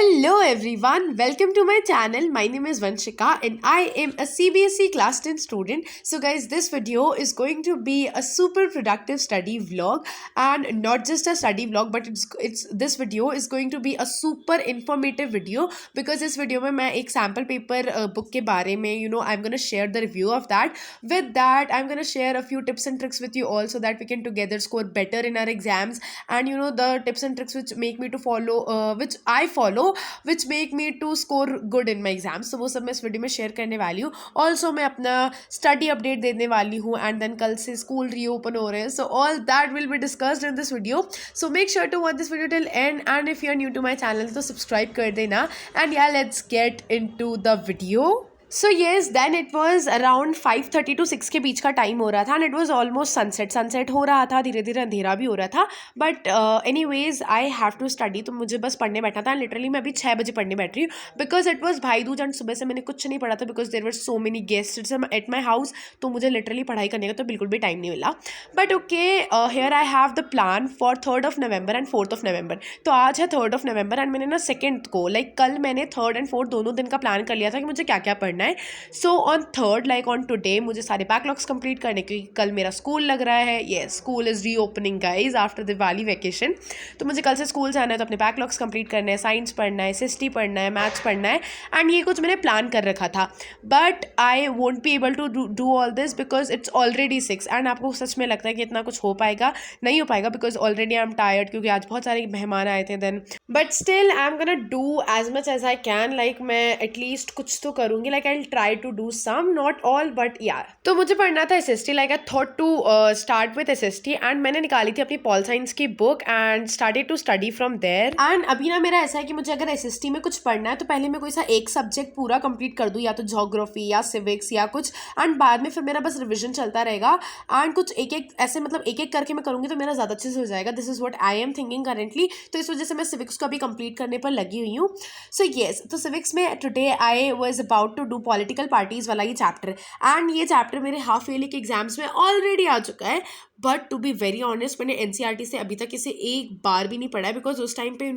Hello everyone, welcome to my channel. My name is Vanshika and I am a CBSE class 10 student. So guys, this video is going to be a super productive study vlog, and not just a study vlog, but it's this video is going to be a super informative video because इस video में मैं एक sample paper book के बारे में I'm going to share the review of that. With that, I'm going to share a few tips and tricks with you all so that we can together score better in our exams, and the tips and tricks which make me to follow which I follow which make me to score good in my exams. So वो सब मैं इस video में share करने वाली हूँ. Also मैं अपना स्टडी अपडेट देने वाली हूँ, एंड देन कल से स्कूल रीओपन हो रहे हैं. So all that will be discussed in this video. So make sure to watch this video till end if you are new to my channel तो subscribe कर देना. And yeah let's get into the video. So yes, then it was around 5:30 to 6 के बीच का time हो रहा था, and it was almost sunset हो रहा था. धीरे धीरे अंधेरा भी हो रहा था, but anyways I have to study. तो मुझे बस पढ़ने बैठना था. लिटरली मैं अभी 6 बजे पढ़ने बैठ रही हूँ बिकॉज इट वॉज भाई दूज, एंड सुबह से मैंने कुछ नहीं पढ़ा था because there were so many guests at my house. तो मुझे लिटरली पढ़ाई करने का तो बिल्कुल भी टाइम नहीं मिला. But okay, here I have the plan for 3rd of November and 4th of November. तो आज है 3rd of November एंड मैंने ना 2nd को कल मैंने 3rd and 4th दोनों दिन का प्लान कर लिया था कि मुझे क्या क्या पढ़ना है. So on 3rd on today मुझे सारे बैकलॉग्स कंप्लीट करने, क्योंकि कल मेरा स्कूल लग रहा है. Yes, school is reopening guys after Diwali vacation. तो मुझे कल से स्कूल जाना है, तो अपने बैकलॉग्स कंप्लीट करने हैं. साइंस पढ़ना है, SST पढ़ना है, मैथ्स पढ़ना है, एंड ये कुछ मैंने प्लान कर रखा था. But I won't be able to do all this because it's already 6. And आपको सच में लगता है कि इतना कुछ हो पाएगा? नहीं हो पाएगा because already I am tired, क्योंकि आज बहुत सारे मेहमान आए थे. Then but still I am gonna do as much as I can. मैं एटलीस्ट कुछ तो करूँगी. I will try to do some, not all, but yeah. तो मुझे पढ़ना था SST. I thought to start with SST, and मैंने निकाली थी अपनी पॉल साइंस की book and started to study from there. And अभी ना मेरा ऐसा है कि मुझे अगर SST में कुछ पढ़ना है तो पहले मैं कोई सा एक सब्जेक्ट पूरा कंप्लीट कर दूँ, या तो ज्योग्राफी या सिविक्स या कुछ, एंड बाद में फिर मेरा बस रिविजन चलता रहेगा. एंड कुछ एक एक ऐसे एक एक करके मैं करूँगी तो मेरा ज़्यादा अच्छे से हो जाएगा. This is what I am thinking currently. तो इस वजह से मैं सिविक्स को अभी कंप्लीट करने पर लगी हुई हूँ. सो येस, तो सिविक्स में today I was about to do political parties वाला ये चैप्टर, एंड ये चैप्टर मेरे हाफ ईयरली के एग्जाम्स में ऑलरेडी आ चुका है. But to be very honest, मैंने NCERT से अभी तक इसे एक बार भी नहीं पढ़ा है बिकॉज उस टाइम पे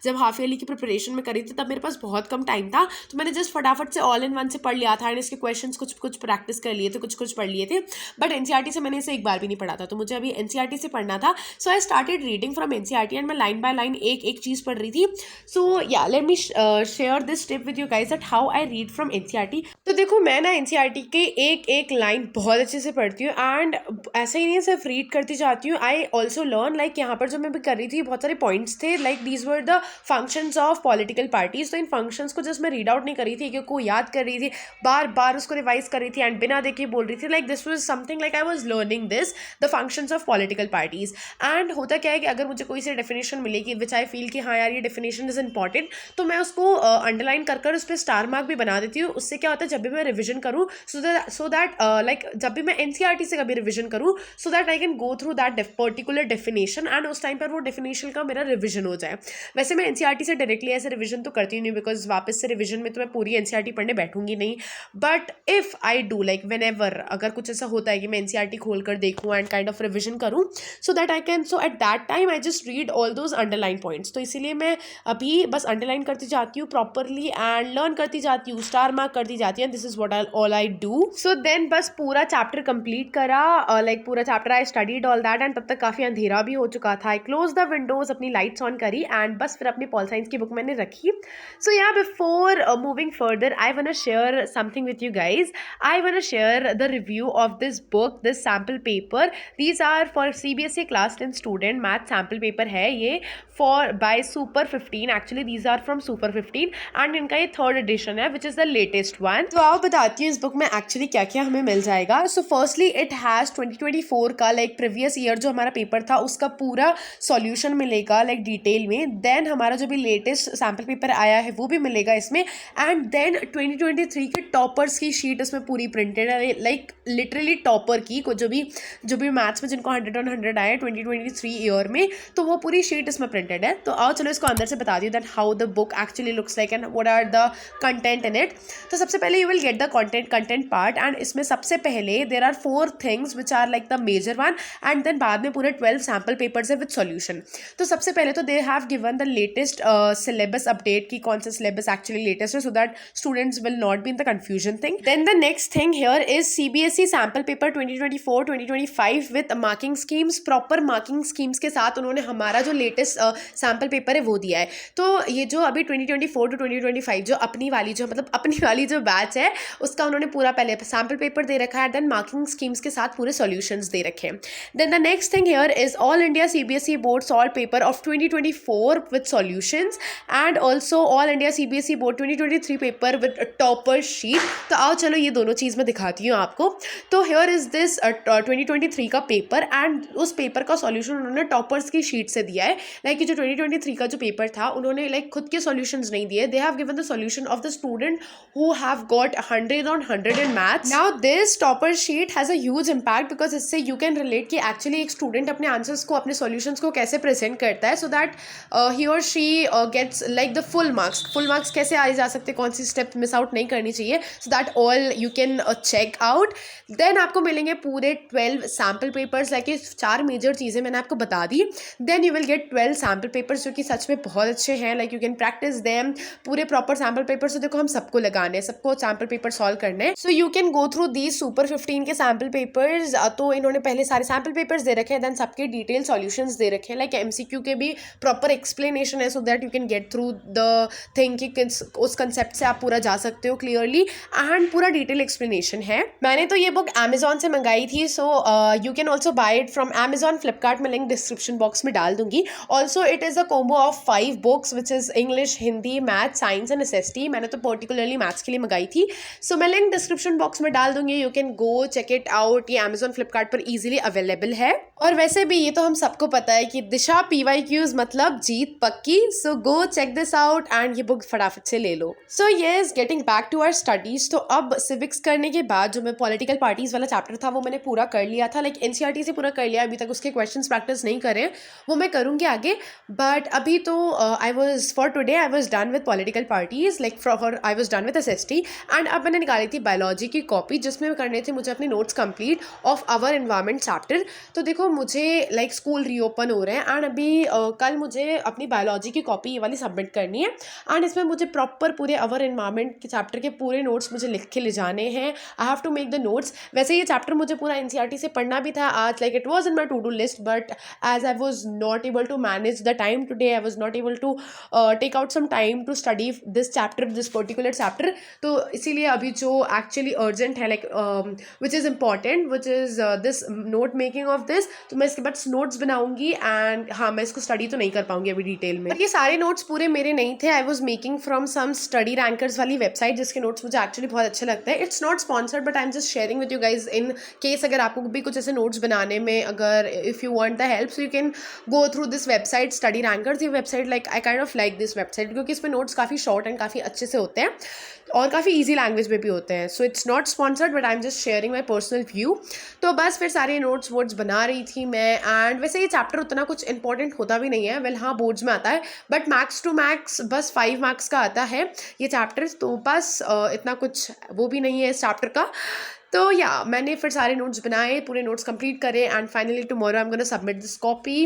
जब हाफ ईयरली की प्रिपरेशन में करी थी तब मेरे पास बहुत कम टाइम था. तो मैंने जस्ट फटाफट से ऑल इन वन से पढ़ लिया था, एंड इसके क्वेश्चंस कुछ प्रैक्टिस कर लिए थे, कुछ पढ़ लिए थे. बट NCERT से मैंने इसे एक बार भी नहीं पढ़ा था, तो मुझे अभी NCERT से पढ़ना था. So I started reading from NCERT, and मैं लाइन बाय लाइन एक चीज़ पढ़ रही थी. So yeah let me share this tip with you guys that how I read from NCERT. तो देखो, मैं ना NCERT के एक लाइन बहुत अच्छे से पढ़ती हूँ, एंड ऐसे ही नहीं सिर्फ रीड करती जाती हूँ. I also learn. यहाँ पर जो मैं भी कर रही थी बहुत सारे पॉइंट्स थे, these were the functions of political parties. तो इन फंक्शंस को जस्ट मैं रीड आउट नहीं कर रही थी, क्योंकि याद कर रही थी, बार बार उसको रिवाइज कर रही थी, एंड बिना देखे बोल रही थी. This was something I was learning this, the functions of political parties. And होता क्या है कि अगर मुझे कोई सी डेफिनेशन मिलेगी विच आई फील कि हाँ यार ये डेफिनेशन इज इंपॉर्टेंट, तो मैं उसको अंडरलाइन कर उस पर स्टार मार्क भी बना देती हूँ. उससे क्या होता है, जब भी मैं रिविजन करूँ सो दैट जब भी मैं NCERT से कभी रिविजन करूँ so that I can go through that particular definition, and उस टाइम पर वो डेफिनेशन का मेरा रिविजन हो जाए. वैसे मैं NCERT से डायरेक्टली ऐसे रिविजन तो करती नहीं बिकॉज वापस से रिविजन में तो मैं पूरी NCERT पढ़ने बैठूंगी नहीं. But if I do whenever अगर कुछ ऐसा होता है कि मैं NCERT खोल कर देखूँ एंड काइंड ऑफ रिविजन करूँ, so that I can, so at that time I just read all those underline points. तो इसीलिए मैं अभी बस अंडरलाइन करती जाती हूँ प्रॉपरली, एंड लर्न करती जाती हूँ, स्टार मार्क करती जाती हूँ. This is what all I do. So then बस पूरा चैप्टर कंप्लीट करा, पूरा chapter I studied all that, and तब तक काफ़ी अंधेरा भी हो चुका था. आई क्लोज द विंडोज, अपनी लाइट्स ऑन करी, एंड बस फिर अपनी पॉल साइंस की बुक मैंने रखी. So yeah before moving further I want to share something with you guys. I want to share the review of this book, this sample paper. These are for CBSE class 10 student. Math sample paper है ये for by super 15. Actually these are from super 15, and इनका ये 3rd edition है which is the latest one. तो आप बताती हूँ इस बुक में एक्चुअली क्या क्या हमें मिल जाएगा. सो फर्स्टली इट हैज़ 2024 का प्रीवियस ईयर जो हमारा पेपर था उसका पूरा सॉल्यूशन मिलेगा डिटेल में. देन हमारा जो भी लेटेस्ट सैम्पल पेपर आया है वो भी मिलेगा इसमें, एंड देन 2023 के टॉपर्स की शीट इसमें पूरी प्रिंटेड है. लिटरली टॉपर की जो भी मैथ्स में जिनको 100 on 100 आए 2023 ईयर में, तो वो पूरी शीट इसमें प्रिंटेड है. तो आओ चलो इसको अंदर से बता दी that how the book actually looks like and what are the content in it. तो सबसे पहले you will get the content part, and इसमें सबसे पहले there are 4 things which are the major one, and then बाद में पूरे 12 sample papers है विद सॉल्यूशन। तो सबसे पहले तो they have given the latest syllabus update कि कौन सा सिलेबस एक्चुअली लेटेस्ट है, so that students will not be in the confusion thing. Then the next thing here is CBSE sample paper 2024-2025 with marking schemes, proper marking schemes के साथ उन्होंने हमारा जो latest sample paper है वो दिया है। तो ये जो अभी 2024 to 2025 जो अपनी वाली जो बैच है उसका उन्होंने पूरा पहले सैम्पल पेपर दे रखा है, देन मार्किंग स्कीम्स के साथ पूरे सॉल्यूशंस दे रखे हैं। Then the next thing here is all India CBSE board solved paper of 2024 with solutions and also all India CBSE board 2023 paper with topper sheet. तो आओ चलो ये दोनों चीज़ मैं दिखाती हूँ आपको। तो हियर इज दिस 2023 का पेपर एंड उस पेपर का सॉल्यूशन उन्होंने टॉपर्स की शीट से दिया है। लाइक जो 2023 का जो पेपर था उन्होंने खुद के सॉल्यूशंस नहीं दिए, दे have given the solution of the student who have got 100 on 100 in maths. Now this topper sheet has a huge impact because इससे यू कैन रिलेट कि एक्चुअली एक स्टूडेंट अपने आंसर्स को, अपने सॉल्यूशंस को कैसे प्रेजेंट करता है, so that he or she gets like the full marks कैसे आए जा सकते, कौन सी स्टेप मिस आउट नहीं करनी चाहिए, so that all you can check out. देन आपको मिलेंगे पूरे 12 सैम्पल पेपर्स, लाइक 4 मेजर चीज़ें मैंने आपको बता दी। Then you will get 12 sample papers जो कि सच में बहुत अच्छे हैं, like you can practice them. पूरे प्रॉपर सैम्पल पेपर्स तो देखो हम सबको लगाने हैं, सबको सैम्पल पेपर सॉल्व करने हैं, सो you can go through these super 15 के सैम्पल पेपर्स। तो इन्होंने पहले सारे सैम्पल पेपर्स दे रखे हैं, देन सबके डिटेल सॉल्यूशंस दे रखे हैं, लाइक MCQ के भी प्रॉपर एक्सप्लेनेशन है, so that you can get through the thing कि उस कंसेप्ट से आप पूरा जा सकते हो क्लियरली, एंड पूरा डिटेल एक्सप्लेनेशन है। मैंने तो ये बुक अमेजॉन से मंगाई थी, so you can also buy it from Amazon, Flipkart में लिंक डिस्क्रिप्शन बॉक्स में डाल दूंगी। Also it is a combo of 5 books which is English, Hindi, math, science and SST। मैंने तो पर्टिकुलरली मैथ्स के लिए मंगाई थी, सो मैं लिंक डिस्क्रिप्शन बॉक्स में डाल दूंगी, you can go check it out. ये अमेजॉन, फ्लिपकार्ट पर ईजिली अवेलेबल है। और वैसे भी ये तो हम सबको पता है कि दिशा PYQs मतलब जीत पक्की, so go check this out and ये बुक फटाफट से ले लो। So yes, getting back to our studies. तो अब सिविक्स करने के बाद जो मैं पॉलिटिकल पार्टीज वाला चैप्टर था वो मैंने पूरा कर लिया था, लाइक NCERT से पूरा कर लिया, अभी तक उसके क्वेश्चंस प्रैक्टिस नहीं करे, वो मैं करूँगी आगे। बट अभी तो for today I was done with political parties, like for I was done with SST, and अब मैंने निकाली थी बायोलॉजी की कॉपी जिसमें करने थे मुझे अपने notes complete of our environment chapter. तो देखो मुझे लाइक स्कूल रीओपन हो रहे हैं एंड अभी कल मुझे अपनी बायोलॉजी की कॉपी ये वाली सबमिट करनी है, एंड इसमें मुझे प्रॉपर पूरे आवर एनवायरनमेंट के चैप्टर के पूरे नोट्स मुझे लिख के ले जाने हैं। I have to make the notes. वैसे ये चैप्टर मुझे पूरा NCERT से पढ़ना भी था आज, like it was in my to do list, but as I was not able to manage the time today, I was not able to take out some time to study this chapter, this particular chapter. तो इसीलिए अभी जो actually urgent है, like which is important, which is this note making of this, तो मैं इसके बाद notes बनाऊंगी एंड हाँ मैं इसको स्टडी तो नहीं कर पाऊंगी अभी डिटेल में। पर ये सारे नोट्स पूरे मेरे नहीं थे, I was making from some study rankers वाली वेबसाइट जिसके नोट्स मुझे एक्चुअली बहुत अच्छे लगते हैं। It's not sponsored but I am just sharing with you guys in case अगर आपको भी कुछ ऐसे नोट्स बनाने में अगर if you want the help, so you can go through this website study rankers. ये website like I kind of like this website क्योंकि इसमें नोट्स काफ़ी शॉर्ट एंड काफ़ी अच्छे से होते हैं और काफ़ी ईजी लैंग्वेज में भी होते हैं। So it's not sponsored but I am just sharing my personal view. तो बस फिर सारे नोट्स वोट्स बना रही थी मैं, एंड वैसे ये चैप्टर उतना कुछ इंपॉर्टेंट होता भी नहीं है, वेल हाँ बोर्ड्स में आता है, बट मैक्स टू मैक्स बस 5 मार्क्स का आता है ये चैप्टर, तो बस इतना कुछ वो भी नहीं है इस चैप्टर का। तो या मैंने फिर सारे नोट्स बनाए, पूरे नोट्स कंप्लीट करे, and finally tomorrow I am gonna submit this copy.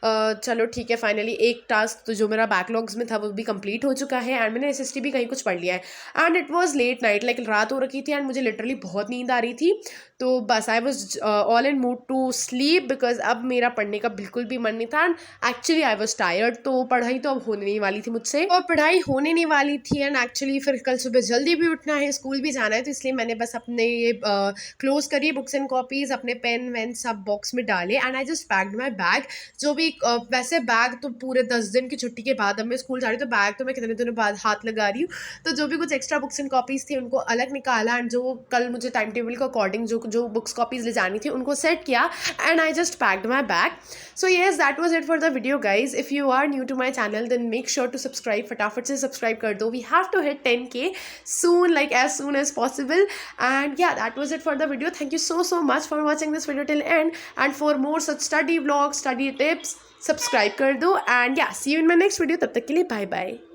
चलो ठीक है, फाइनली एक टास्क तो जो मेरा बैकलॉग्स में था वो भी कंप्लीट हो चुका है, एंड मैंने SST भी कहीं कुछ पढ़ लिया है। And it was late night, like रात हो रखी थी एंड मुझे लिटरली बहुत नींद आ रही थी, तो बस I was all in mood to sleep because अब मेरा पढ़ने का बिल्कुल भी मन नहीं था, and actually I was tired. तो पढ़ाई तो अब होने नहीं वाली थी मुझसे, और पढ़ाई होने नहीं वाली थी, एंड एक्चुअली फिर कल सुबह जल्दी भी उठना है, स्कूल भी जाना है, तो इसलिए मैंने बस अपने ये क्लोज करिए बुक्स एंड कॉपीज, अपने पेन वैन सब बॉक्स में डाले, and I just packed my bag. जो भी वैसे बैग तो पूरे 10 दिन की छुट्टी के बाद अब मैं स्कूल जा रही हूँ, तो बैग तो मैं कितने दिनों बाद हाथ लगा रही हूँ, तो जो भी कुछ एक्स्ट्रा बुक्स एंड कॉपीज थी उनको अलग निकाला, एंड जो कल मुझे टाइम टेबल के अकॉर्डिंग जो बुक्स कॉपीज ले जानी थी उनको सेट किया, and I just packed my bag. So yes, that was it for the video guys. If you are new to my channel then make sure to subscribe, फटाफट से subscribe कर दो। We have to hit 10K soon, like as soon as possible. And yeah, that was it for the video. Thank you so much for watching this video till end, and for more such study vlogs, study tips, subscribe कर दो, and yeah, see you in my next video. तब तक के लिए bye bye.